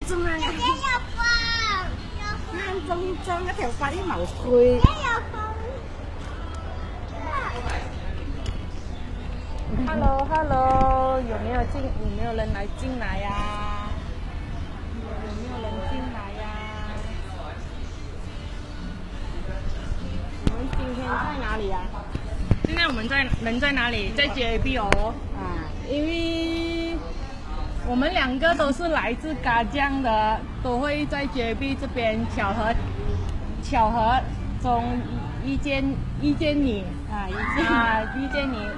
中啊！姐姐有風，啱中一條發啲毛攰。姐有風。Hello， 有没有人来进来呀？有没有人进来呀？我们今天在哪里呀？现在我们人在哪里？在 JB 哦。啊，因为我们两个都是来自嘎江的，都会在 JB 这边巧合中遇见你。遇见你，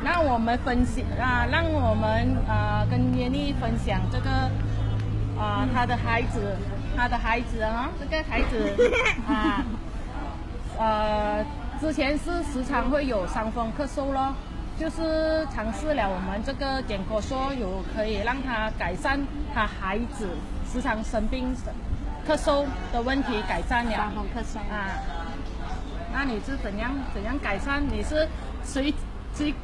让我们分享让我们跟耶妮分享这个他的孩子这个孩子之前是时常会有伤风咳嗽咯，就是尝试了我们这个减咳嗽可以让他改善他孩子时常生病咳嗽的问题改善了。伤风咳嗽那你是怎样改善？你是谁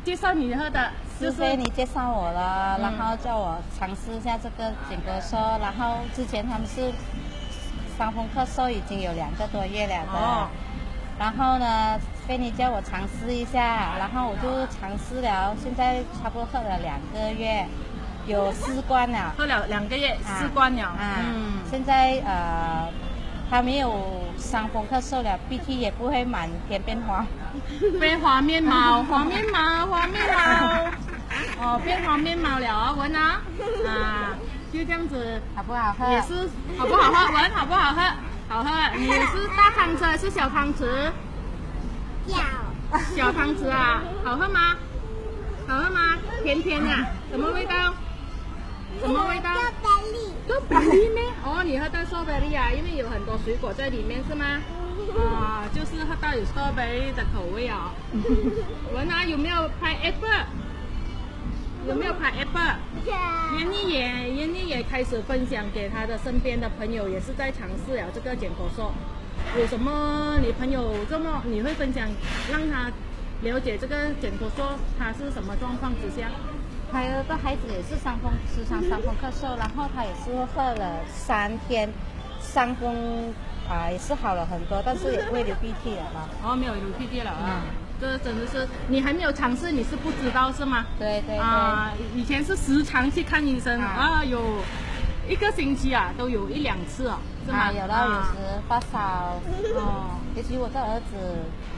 介绍你喝的？是菲尼介绍我了，然后叫我尝试一下这个减咳嗽。然后之前他们是伤风咳嗽已经有2个多月了的，然后呢，菲尼叫我尝试一下，然后我就尝试了，现在差不多喝了2个月，有4罐了。喝了2个月，4罐了。现在他没有伤风咳嗽了，鼻涕也不会满天变黄。变黄面毛，变黄面毛了，闻就这样子，好不好喝？也是好不好喝？闻好不好喝？好喝。你是大汤匙还是小汤匙？小汤匙啊，好喝吗？甜甜的，什么味道？豆白里面哦，你喝到strawberry berry啊？因为有很多水果在里面是吗？就是喝到有strawberry的口味啊。闻有没有pineapple？燕妮也开始分享给她的身边的朋友，也是在尝试了这个减咳嗽。有什么你朋友你会分享，让他了解这个减咳嗽它是什么状况之下？还有个孩子也是时常伤风咳嗽，然后他也是喝了3天，伤风也是好了很多，但是也不会流鼻涕了嘛。没有流鼻涕了这真的是你还没有尝试，你是不知道是吗？对。以前是时常去看医生有1个星期都有1-2次是吗？有的有时发烧尤其我的儿子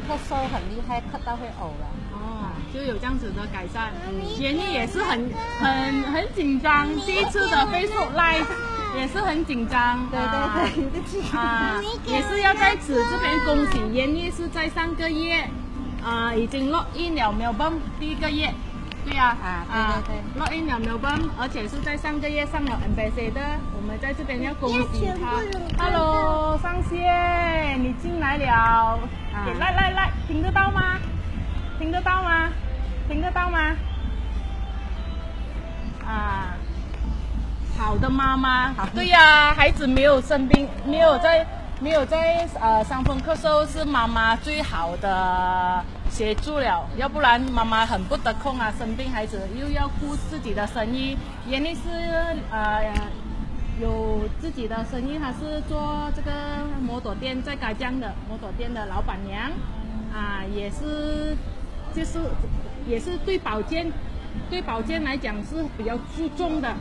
咳嗽很厉害，咳到会呕了。就有这样子的改善。燕妮也是很紧张，第一次的 Facebook Live 也是很紧张。对也是要在此这边恭喜燕妮是在上个月已经 log in 了 Melbourne 第1个月。对对 log in 了 Melbourne， 而且是在上个月上了 Ambassador， 我们在这边要恭喜他。Hello， 上线，你进来了。来，听得到吗？好的妈妈，对呀，孩子没有生病，没有在伤风咳嗽，是妈妈最好的协助了，要不然妈妈很不得空生病孩子又要顾自己的生意。燕妮是有自己的生意，她是做这个摩托店，在嘎江的摩托店的老板娘也是对保健来讲是比较注重的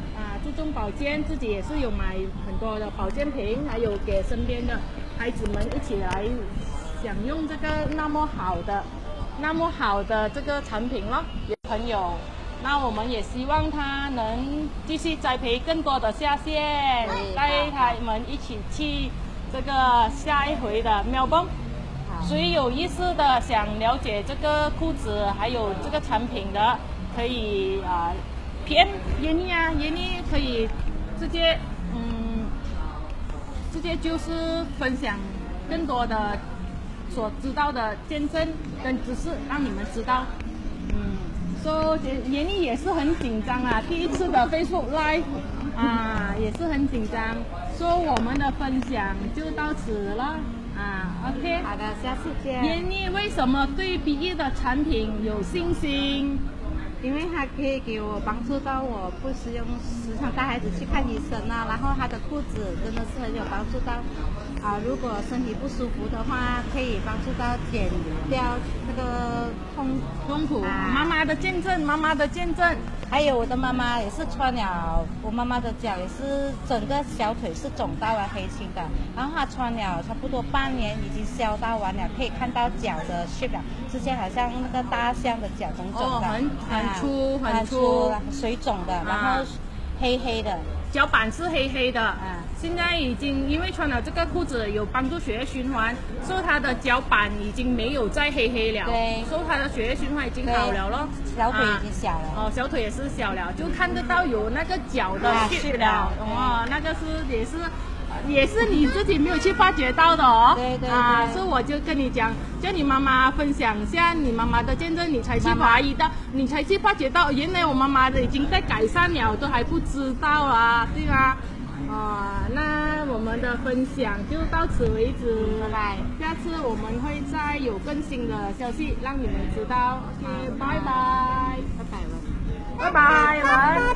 注重保健，自己也是有买很多的保健品，还有给身边的孩子们一起来享用这个那么好的这个产品咯。朋友，那我们也希望他能继续栽培更多的下线，带他们一起去这个下一回的Melbourne。谁有意思的想了解这个裤子还有这个产品的，可以PM燕妮可以直接就是分享更多的所知道的见证跟知识，让你们知道。燕妮也是很紧张第一次的 Facebook Live 也是很紧张。我们的分享就到此了。OK， 好的，下次见。燕妮为什么对BE的产品有信心？因为它可以给我帮助到我不使用时常带孩子去看医生啊，然后它的裤子真的是很有帮助到如果身体不舒服的话，可以帮助到减掉那个痛苦。妈妈的见证，妈妈的见证。还有我的妈妈也是穿了，我妈妈的脚也是整个小腿是肿到了黑青的，然后她穿了差不多半年，已经消到完了，可以看到脚的 shape 了。之前好像那个大象的脚肿肿的，很粗，水肿的，然后黑黑的，脚板是黑黑的。现在已经因为穿了这个裤子有帮助血液循环，所以他的脚板已经没有再黑黑了，对，所以他的血液循环已经好了咯。小腿已经小了，小腿也是小了，就看得到有那个脚的血了，那个是也是你自己没有去发觉到的哦。对，所以我就跟你讲，叫你妈妈分享一下你妈妈的见证，你才去怀疑到，你才去发觉到，原来我妈妈的已经在改善了，都还不知道啊，对吗？那我们的分享就到此为止，拜拜。下次我们会再有更新的消息让你们知道。OK， 拜拜，拜拜，拜拜。